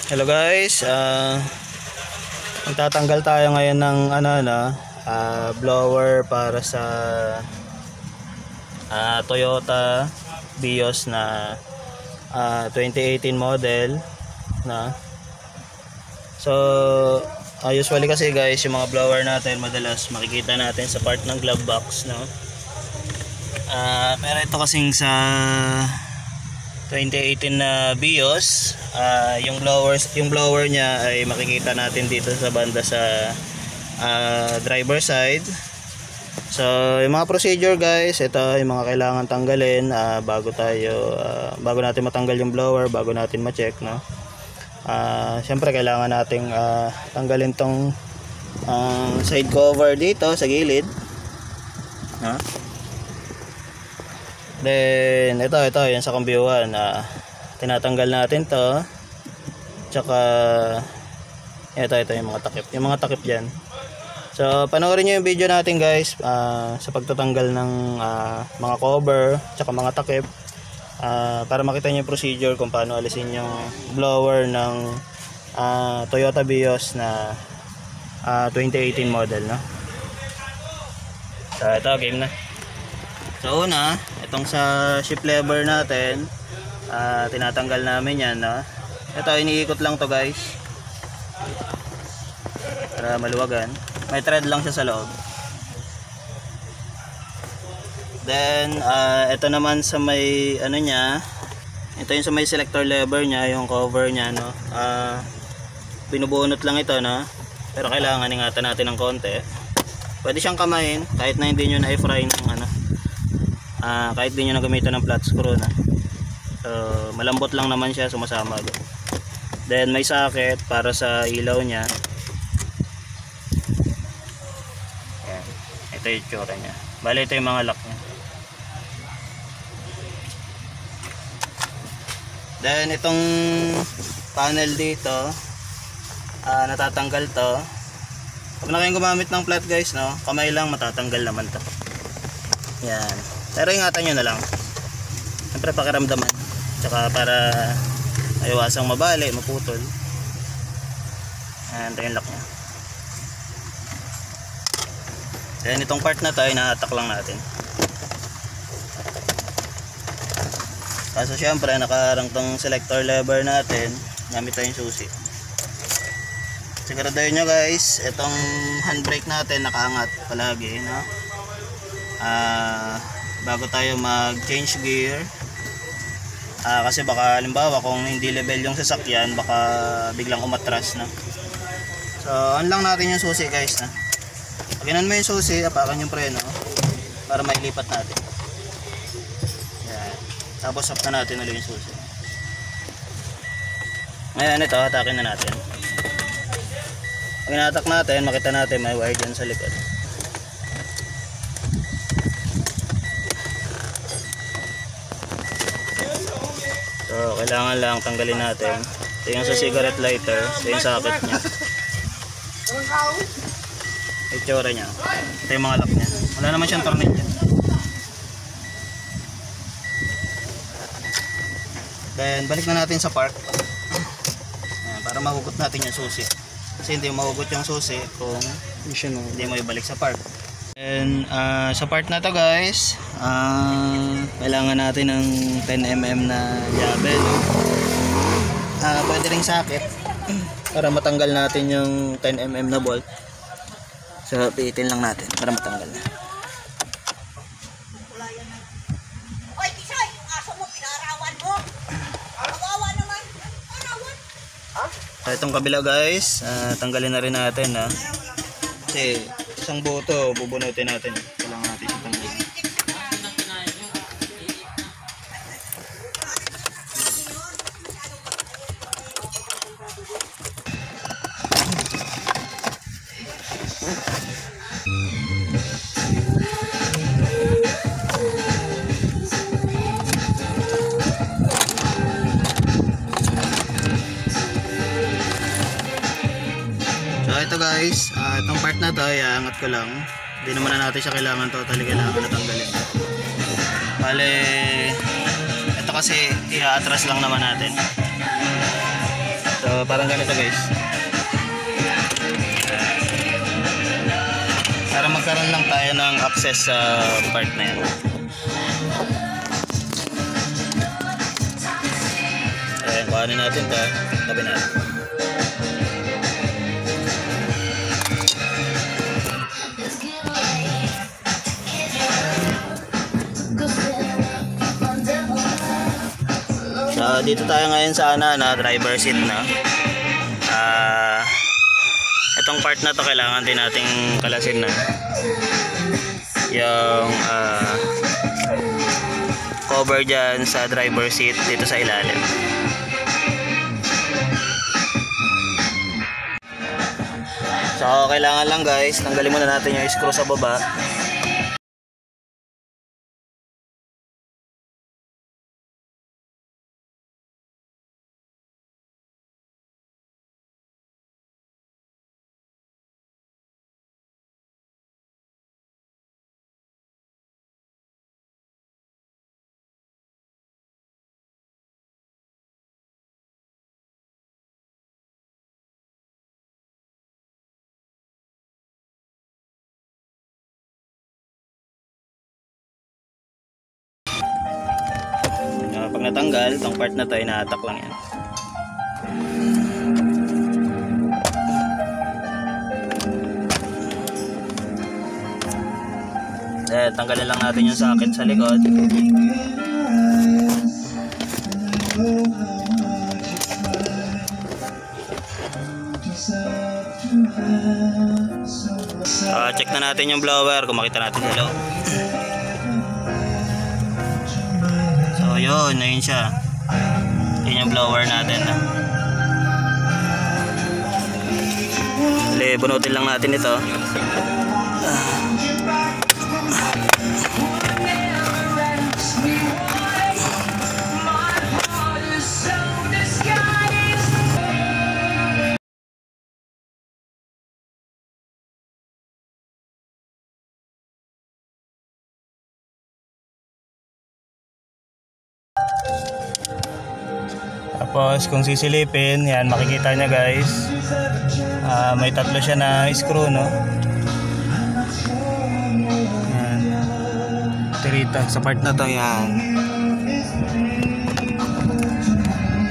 Hello guys, magtatanggal tayo ngayon ng blower para sa Toyota Vios na 2018 model na. So usually kasi guys, yung mga blower natin madalas makikita natin sa part ng glove box, no? Pero ito kasing sa 2018 na Vios, yung blower niya ay makikita natin dito sa banda sa driver side. So yung mga procedure guys, ito yung mga kailangan tanggalin bago natin matanggal yung blower, bago natin ma-check, no? Syempre kailangan nating tanggalin tong side cover dito sa gilid, no? Then ito yan sa kambyuhan, tinatanggal natin to. Tsaka ito yung mga takip diyan. So panoorin niyo yung video natin guys, sa pagtatanggal ng mga cover tsaka mga takip, para makita niyo yung procedure kung paano alisin yung blower ng Toyota Vios na 2018 model, no? So ito, game na. So una, itong sa shift lever natin, tinatanggal namin yan, no? Ito, iniikot lang to guys para maluwagan. May thread lang siya sa loob. Then ito naman sa may ito yung sa may selector lever nya, yung cover nya, no? Binubunot lang ito, no? Pero kailangan ingatan natin ng konti. Pwede siyang kamayin kahit na hindi nyo na-fry ng kahit di nyo na gamitan ng flat screw na. So malambot lang naman siya, sumasama doon. Then may socket para sa ilaw nya. Ayan. Ito yung tsura nya. Bali ito yung mga lock nya. Then itong panel dito, natatanggal to. Pag na kayong gumamit ng flat guys, no, kamay lang, matatanggal naman to. Yan. Pero ingatan nyo na lang, siyempre pakiramdaman, tsaka para iwasang mabali, maputol. Ayan, ito yung lock nya. Then itong part na to ay nahatak lang natin. Kaso syempre nakaharang tong selector lever natin, gamit tayong susi. Siguraduhin nyo guys, itong handbrake natin nakaangat palagi, no? Bago tayo mag change gear, kasi baka halimbawa kung hindi level yung sasakyan, baka biglang umatras, no? So on lang natin yung susi guys, na pag inan mo yung susi, apakan yung preno para mailipat natin. Yan. Tapos off na natin ulit yung susi. Ngayon ito, hatakin na natin. Pag inatak natin, makita natin may wire dyan sa likod. So kailangan lang tanggalin natin. Ito yung sa cigarette lighter, ito yung socket nya, itsura nya. Ito yung mga lock nya. Wala naman siyang tornilyo. Then balik na natin sa park. Ayan, para mahugot natin yung susi. Kasi hindi mahugot yung susi kung hindi mo ibalik sa park. And sa part na to guys, kailangan natin ng 10mm na llave, no? Pwede ring socket para matanggal natin yung 10mm na bolt. So piitin lang natin para matanggal na. Oy, Tisoy, yung aso mo pinarawan mo. Kawawa naman. Arawan. So itong kabila guys, tanggalin na rin natin, ha? Kasi isang buto bubunutin natin. Kailangan natin siyang tanggalin. So ito guys, itong part na to, iangat ko lang. Hindi naman na natin siya kailangan kailangan natanggalin. Bale, ito kasi i-atras lang naman natin. So parang ganito guys. Para magkaroon lang tayo ng access sa part na yan. Ayan, kuhanin natin ito. Tabi natin. So dito tayo ngayon sa driver seat na. Itong part na to kailangan din nating kalasin na yung cover dyan sa driver seat dito sa ilalim. So kailangan lang guys, tanggalin muna natin yung screw sa baba. Pag natanggal, itong part na to, ina-attack lang yan. Tanggalin lang natin yung socket sa likod. Check na natin yung blower kung makita natin sa loob. So yun siya. Yun yung blower natin. Bunutin lang natin ito. Tapos kung sisilipin, yan makikita nyo guys, may tatlo siya na screw, no? Yan. Tirita sa part na to, yan.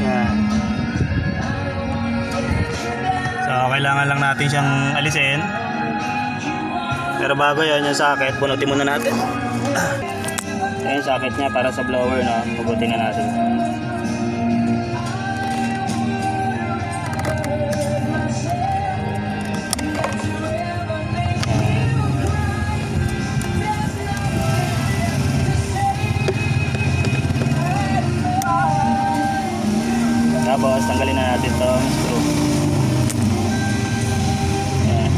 Yan. So kailangan lang natin siyang alisin. Pero bago yan, yung socket, bunutin muna natin. Ayan yung socket niya para sa blower, no? Pugutin na natin. Tapos tanggalin na natin itong screw. Ayan.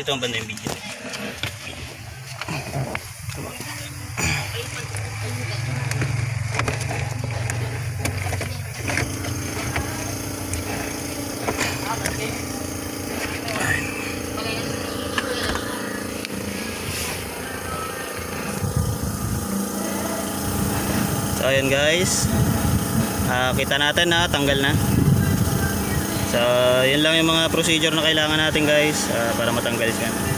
Dito ang banda yung video. So ayan guys, kita natin na tanggal na. So yun lang yung mga procedure na kailangan natin guys, para matanggal siya.